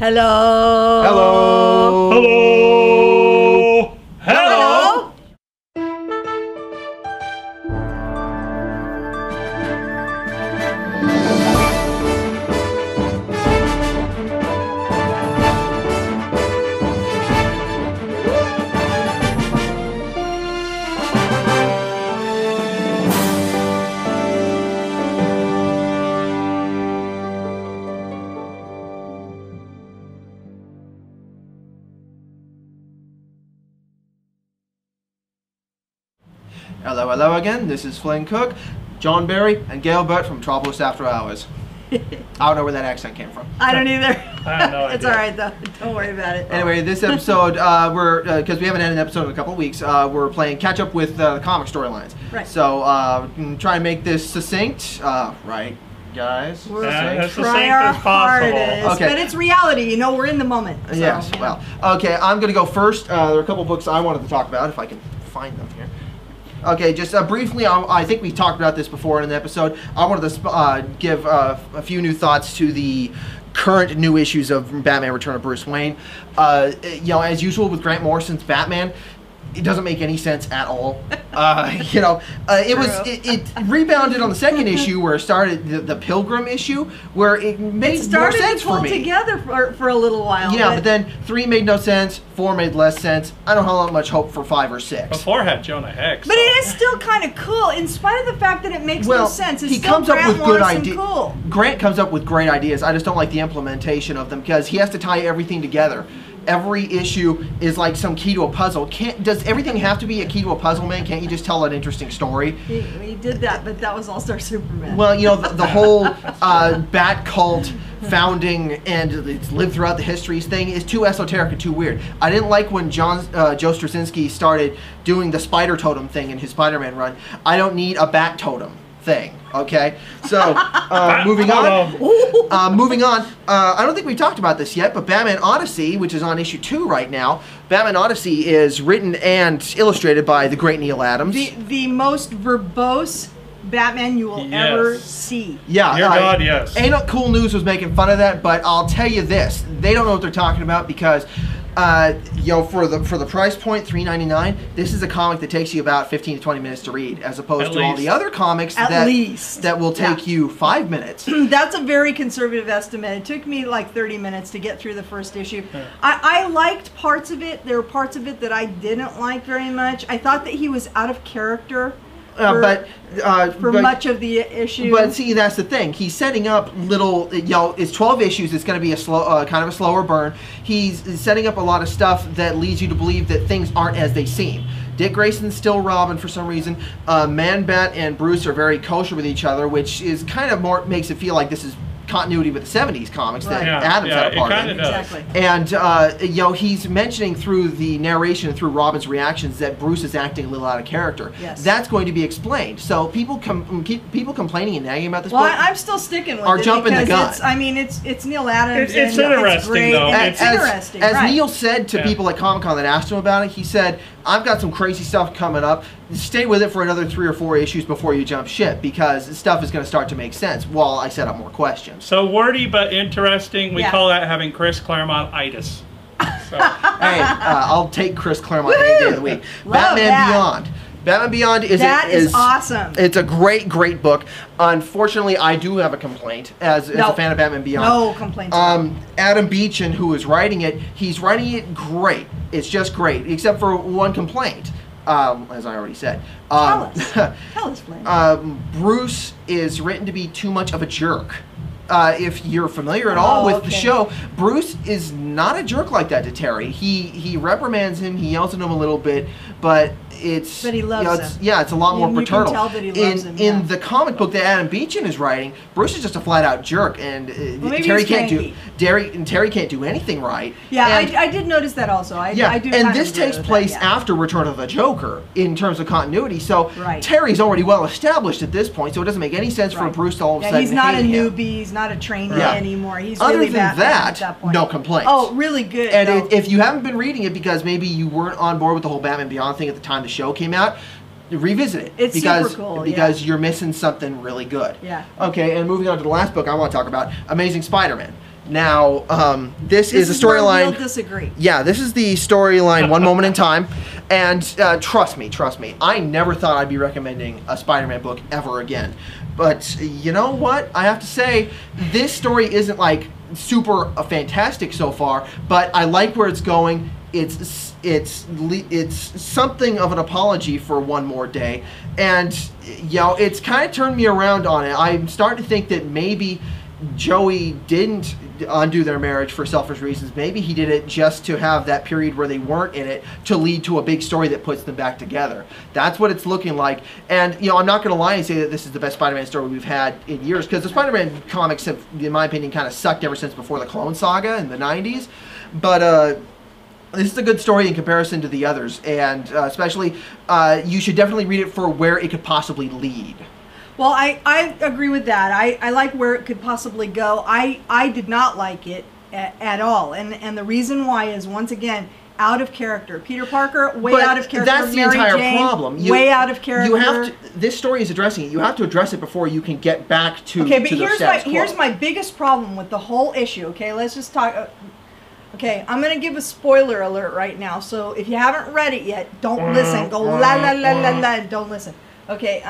Hello. Hello. Hello. Hello. Hello, hello again. This is Flynn Cook, John Barry, and Gail Butt from Metropolis After Hours. I don't know where that accent came from. I don't either. I have no idea. It's all right though. Don't worry about it. Anyway, this episode, because we haven't had an episode in a couple of weeks, we're playing catch up with the comic storylines. Right. So, try and make this succinct, right, guys? We're as try succinct our as possible. hardest, Okay. but it's reality. You know, we're in the moment. So, Yes, you know. well, okay, I'm going to go first. There are a couple of books I wanted to talk about, if I can find them here. Okay, just briefly, I think we talked about this before in the episode. I wanted to give a few new thoughts to the current new issues of Batman Return of Bruce Wayne. You know, as usual with Grant Morrison's Batman, it doesn't make any sense at all. You know, it rebounded on the second issue where it started the Pilgrim issue, where it made more sense for me. Together for a little while. Yeah, but then 3 made no sense, 4 made less sense. I don't have much hope for 5 or 6. Before had Jonah Hex. But it is still kind of cool, in spite of the fact that it makes no sense. It's he still comes up with good ideas. Cool. Grant comes up with great ideas. I just don't like the implementation of them because he has to tie everything together. Every issue is like some key to a puzzle. Does everything have to be a key to a puzzle, man? Can't you just tell an interesting story? He did that, but that was All-Star Superman. Well, you know, the whole Bat cult founding and it's lived throughout the histories thing is too esoteric and too weird. I didn't like when Joe Straczynski started doing the spider totem thing in his Spider-Man run. I don't need a bat totem thing. Okay, so moving on. I don't think we talked about this yet, but Batman Odyssey, which is on issue 2 right now, Batman Odyssey is written and illustrated by the great Neil Adams. The most verbose Batman you will ever see. Yeah, Dear God, yes. Ain't No Cool News was making fun of that, but I'll tell you this: they don't know what they're talking about because. You know, for the price point, $3.99, this is a comic that takes you about 15 to 20 minutes to read, as opposed to all the other comics that will take you 5 minutes. That's a very conservative estimate. It took me like 30 minutes to get through the first issue. Yeah. I liked parts of it. There were parts of it that I didn't like very much. I thought that he was out of character. For much of the issue. But see, that's the thing. He's setting up little, you know, it's 12 issues. It's going to be a slow, kind of a slower burn. He's setting up a lot of stuff that leads you to believe that things aren't as they seem. Dick Grayson's still Robin for some reason. Man-Bat and Bruce are very kosher with each other, which is kind of more makes it feel like this is continuity with the 70s comics that Adams had a part in. Exactly. And you know, he's mentioning through the narration and through Robin's reactions that Bruce is acting a little out of character. Yes. That's going to be explained. So people complaining and nagging about this book I'm still sticking with are it jumping the gun. It's Neil Adams. It's interesting though. It's interesting. As Neil said to people at Comic-Con that asked him about it, he said, "I've got some crazy stuff coming up. Stay with it for another 3 or 4 issues before you jump ship because stuff is going to start to make sense while I set up more questions." So wordy but interesting. We call that having Chris Claremont-itis. So. Hey, I'll take Chris Claremont any day of the week. Batman Beyond. Batman Beyond is awesome. It's a great book. Unfortunately, I do have a complaint as a fan of Batman Beyond. No complaints. Adam Beechin, who is writing it, he's writing it great. It's just great, except for one complaint. As I already said. Tell us, Flynn. Bruce is written to be too much of a jerk. If you're familiar at all with the show, Bruce is not a jerk like that to Terry. He reprimands him, he yells at him a little bit, but he loves him. Yeah, it's a lot more paternal. You can tell that he loves him. In the comic book that Adam Beechin is writing, Bruce is just a flat out jerk, and Terry can't do anything right. Yeah, I did notice that also. I do. And this takes place after Return of the Joker in terms of continuity. So Terry's already well established at this point, so it doesn't make any sense for Bruce to all of a sudden he's not a hate him. newbie. He's not a trainee anymore. He's Other really than at that point. No complaints. Oh, really good. And if you haven't been reading it because maybe you weren't on board with the whole Batman Beyond thing at the time the show came out, revisit it. It's super cool, you're missing something really good. Yeah. Okay, and moving on to the last book I want to talk about, Amazing Spider-Man. Now, this is a storyline. We'll disagree. Yeah, this is the storyline, One Moment in Time. And trust me, I never thought I'd be recommending a Spider-Man book ever again. But you know what? I have to say, this story isn't like super fantastic so far, but I like where it's going. It's something of an apology for One More Day, and you know, it's kind of turned me around on it. I'm starting to think that maybe Joey didn't undo their marriage for selfish reasons. Maybe he did it just to have that period where they weren't in it to lead to a big story that puts them back together. That's what it's looking like. And you know, I'm not going to lie and say that this is the best Spider-Man story we've had in years, because the Spider-Man comics have, in my opinion, kind of sucked ever since before the Clone Saga in the 90s. But this is a good story in comparison to the others, and especially you should definitely read it for where it could possibly lead. Well, I agree with that. I like where it could possibly go. I did not like it at all. And the reason why is, once again, out of character. Peter Parker, way out of character. That's the Mary entire Jane, problem. Way out of character. You have to, this story is addressing it. You have to address it before you can get back to Okay, but to here's my biggest problem with the whole issue. Okay, let's just talk. Okay, I'm going to give a spoiler alert right now. So if you haven't read it yet, don't listen. Go la la la la la. Don't listen. Okay,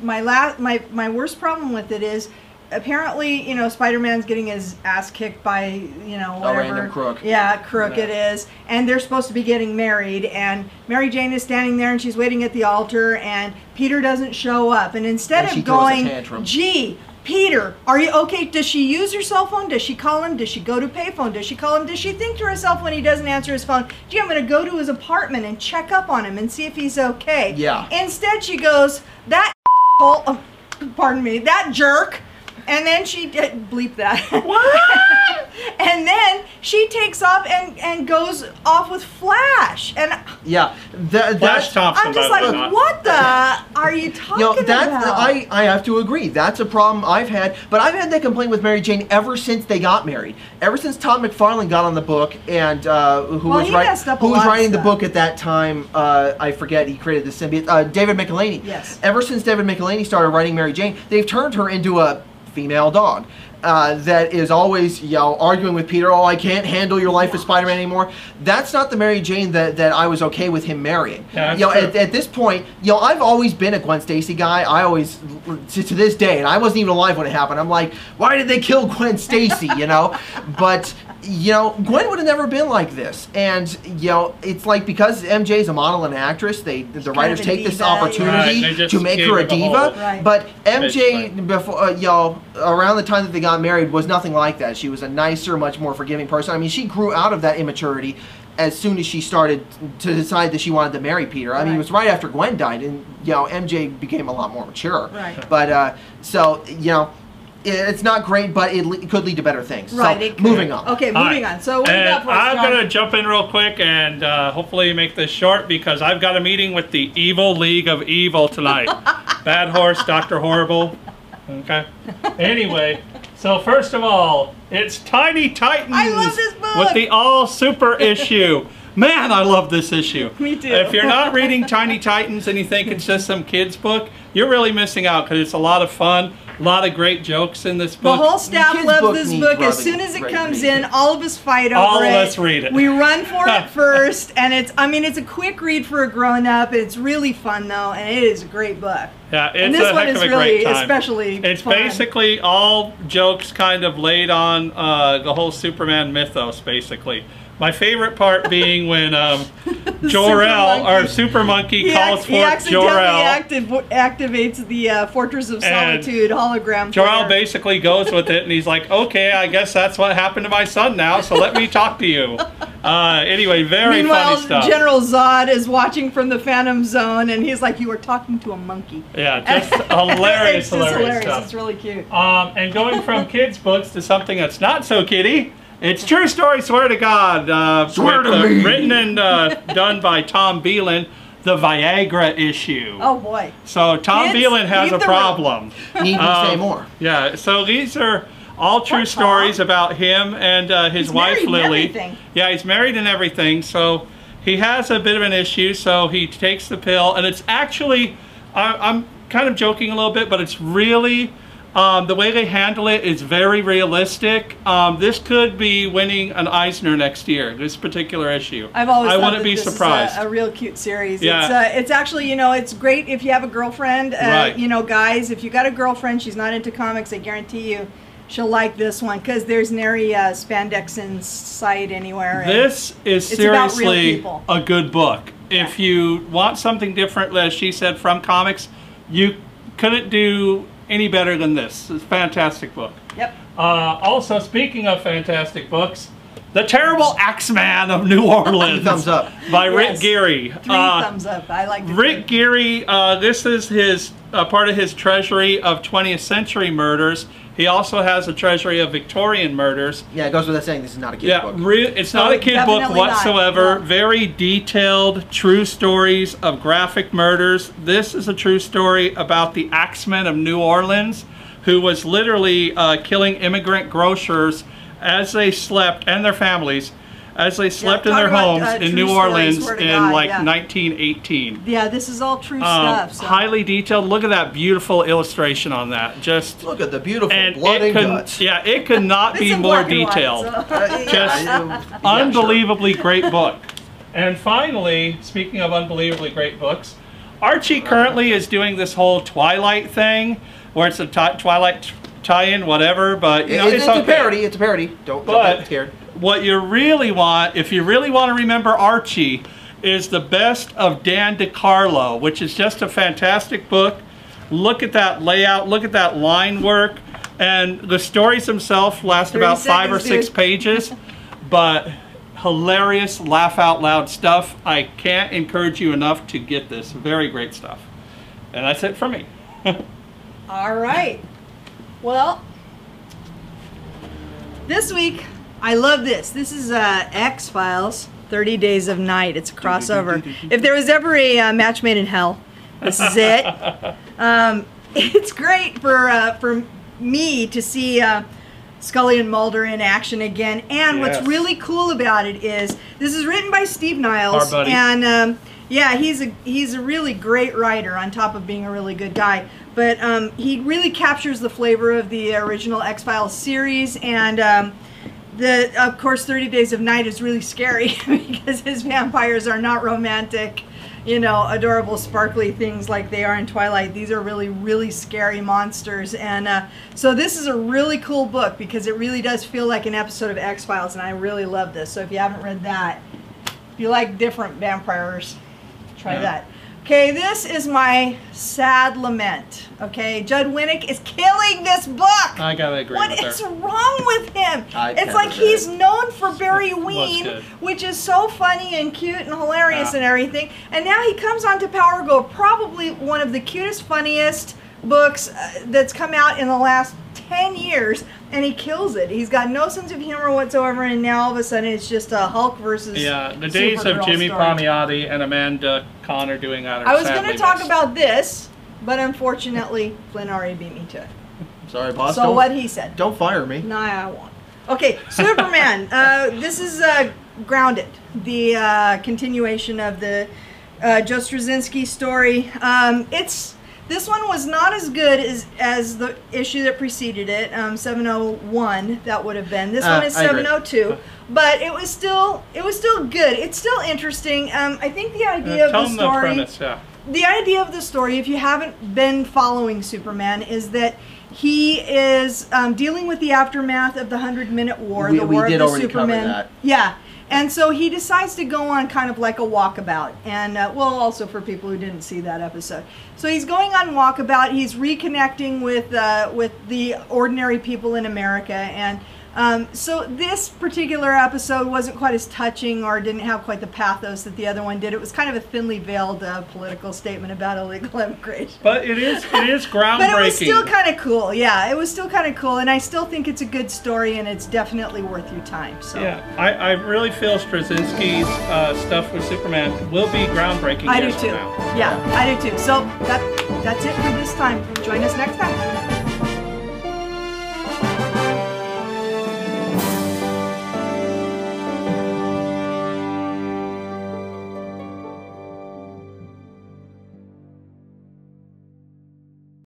my worst problem with it is, apparently, you know, Spider-Man's getting his ass kicked by, you know, whatever. A random crook. Yeah, crook it is. And they're supposed to be getting married, and Mary Jane is standing there and she's waiting at the altar, and Peter doesn't show up. And instead of going, gee, Peter, are you okay? Does she use her cell phone? Does she call him? Does she go to payphone? Does she call him? Does she think to herself when he doesn't answer his phone, gee, I'm going to go to his apartment and check up on him and see if he's okay? Yeah. Instead, she goes, that pardon me, that jerk. And then she bleep that. What? And then she takes off and goes off with Flash. And yeah, Flash Thompson. I'm just like, what the are you talking about? I have to agree. That's a problem I've had. But I've had that complaint with Mary Jane ever since they got married. Ever since Todd McFarlane got on the book, and who was writing the book at that time? I forget. He created the symbiote. David Michelinie. Yes. Ever since David Michelinie started writing Mary Jane, they've turned her into a female dog that is always, you know, arguing with Peter. Oh, I can't handle your life as Spider-Man anymore. That's not the Mary Jane that I was okay with him marrying. Yeah, you know, at this point, you know, I've always been a Gwen Stacy guy. I always, to this day, and I wasn't even alive when it happened. I'm like, why did they kill Gwen Stacy? You know, but you know, Gwen would have never been like this. And you know, it's like, because MJ's a model and actress, the writers take this opportunity to make her a diva. Right. But MJ, before you know, around the time that they got married, was nothing like that. She was a nicer, much more forgiving person. I mean, she grew out of that immaturity as soon as she started to decide that she wanted to marry Peter. I mean, it was right after Gwen died, and you know, MJ became a lot more mature. Right. But so you know, it's not great, but it could lead to better things. Right. So, moving on. Okay, moving on. So what do you got for us, I'm John? going to jump in real quick and hopefully make this short, because I've got a meeting with the Evil League of Evil tonight. Bad Horse, Dr. Horrible. Okay. Anyway, so first of all, it's Tiny Titans. I love this book. With the all super issue. Man, I love this issue. Me too. If you're not reading Tiny Titans and you think it's just some kid's book, you're really missing out, because it's a lot of fun. A lot of great jokes in this book. The whole staff loves this book. As soon as it comes in, all of us fight over it. All of us read it. We run for it first, and it's a quick read for a grown-up. It's really fun, though, and it is a great book. Yeah, and it's this a one heck is of a really great time. especially It's fun. basically all jokes kind of laid on the whole Superman mythos, basically. My favorite part being when Jor-El, or Super Monkey, calls for Jor-El. Activates the Fortress of Solitude hologram. Jor-El basically goes with it, and he's like, okay, I guess that's what happened to my son now, so let me talk to you. Anyway, very funny stuff. General Zod is watching from the Phantom Zone, and he's like, you were talking to a monkey. Yeah, just hilarious, hilarious stuff. It's really cute. And going from kids' books to something that's not so kiddie, it's True Story, Swear to God. Swear to me. Written and done by Tom Beelan, the Viagra issue. Oh boy. So Tom Beelan has a problem. Need to say more. Yeah, so these are all true stories about him and his wife Lily. Yeah, he's married and everything. So he has a bit of an issue, so he takes the pill, and it's actually, I'm kind of joking a little bit, but it's really The way they handle it is very realistic. This could be winning an Eisner next year, this particular issue. I've always I thought wouldn't that be this surprised. is a real cute series. Yeah. It's actually, you know, it's great if you have a girlfriend. Right. You know, guys, if you got a girlfriend, she's not into comics, I guarantee you she'll like this one because there's nary spandex in sight anywhere. This is it's about real seriously people. a good book. Yeah. If you want something different, as she said, from comics, you couldn't do any better than this. It's a fantastic book. Yep. Also, speaking of fantastic books, The Terrible Axeman of New Orleans. Thumbs up. By Yes. Rick Geary. 3 thumbs up. I like it. Rick Geary, this is his part of his treasury of 20th century murders. He also has a treasury of Victorian murders. Yeah, it goes without saying this is not a kid's book. It's not a kid book definitely not. whatsoever. No. Very detailed, true stories of graphic murders. This is a true story about the Axeman of New Orleans, who was literally killing immigrant grocers as they slept, and their families, as they slept in their homes in New Orleans in like 1918. Yeah, this is all true stuff. So. Highly detailed. Look at that beautiful illustration on that. Just Look at the beautiful and blood it and could, guts. yeah, it could not It's be in more black and white, detailed. so. Just unbelievably great book. And finally, speaking of unbelievably great books, Archie currently is doing this whole Twilight thing, where it's a Twilight tie-in, whatever. But you know, It's okay. a parody. It's a parody. Don't get scared. What you really want, if you really want to remember Archie, is the best of Dan DeCarlo, which is just a fantastic book. Look at that layout, look at that line work, and the stories themselves last about 5 or 6 pages, but hilarious, laugh out loud stuff. I can't encourage you enough to get this. Very great stuff. And that's it for me. All right. Well, this week, I love this. This is X-Files, 30 Days of Night. It's a crossover. If there was ever a match made in hell, this is it. It's great for me to see Scully and Mulder in action again. And what's really cool about it is this is written by Steve Niles, our buddy. and yeah, he's a really great writer on top of being a really good guy. But he really captures the flavor of the original X-Files series, and of course 30 Days of Night is really scary because his vampires are not romantic, you know, adorable, sparkly things like they are in Twilight. These are really, really scary monsters. And so this is a really cool book because it really does feel like an episode of X-Files, and I really love this. So if you haven't read that, if you like different vampires, try that. Okay, this is my sad lament. Okay, Judd Winnick is killing this book. I gotta agree with her. What is wrong with him? I It's like agree. he's known for Barry Was Ween, good. which is so funny and cute and hilarious and everything. And now he comes on to Power Go, probably one of the cutest, funniest books that's come out in the last 10 years, and he kills it. He's got no sense of humor whatsoever, and now all of a sudden it's just a Hulk versus the days of Supergirl Jimmy story. Palmiotti and Amanda Connor doing that are I was going sadly to talk missed. about this, but unfortunately, Flynn already beat me to it. Sorry, boss. So what he said. Don't fire me. No, I won't. Okay, Superman. This is Grounded, the continuation of the Joe Straczynski story. This one was not as good as the issue that preceded it, 701. That would have been. This one is I agree. 702, but it was still good. It's still interesting. I think the idea of Tell the them story. the premise, yeah. The idea of the story, if you haven't been following Superman, is that he is dealing with the aftermath of the 100-Minute War, We the War did of the already cover Superman. that. Yeah, and so he decides to go on kind of like a walkabout, and well, also for people who didn't see that episode. So he's going on walkabout. He's reconnecting with the ordinary people in America, and so this particular episode wasn't quite as touching or didn't have quite the pathos that the other one did. It was kind of a thinly veiled political statement about illegal immigration. But it is groundbreaking. But it was still kind of cool. Yeah, it was still kind of cool, and I still think it's a good story, and it's definitely worth your time. So Yeah, I really feel Straczynski's stuff with Superman will be groundbreaking. I do years too. from now. Yeah, I do too. So that's it for this time. Join us next time.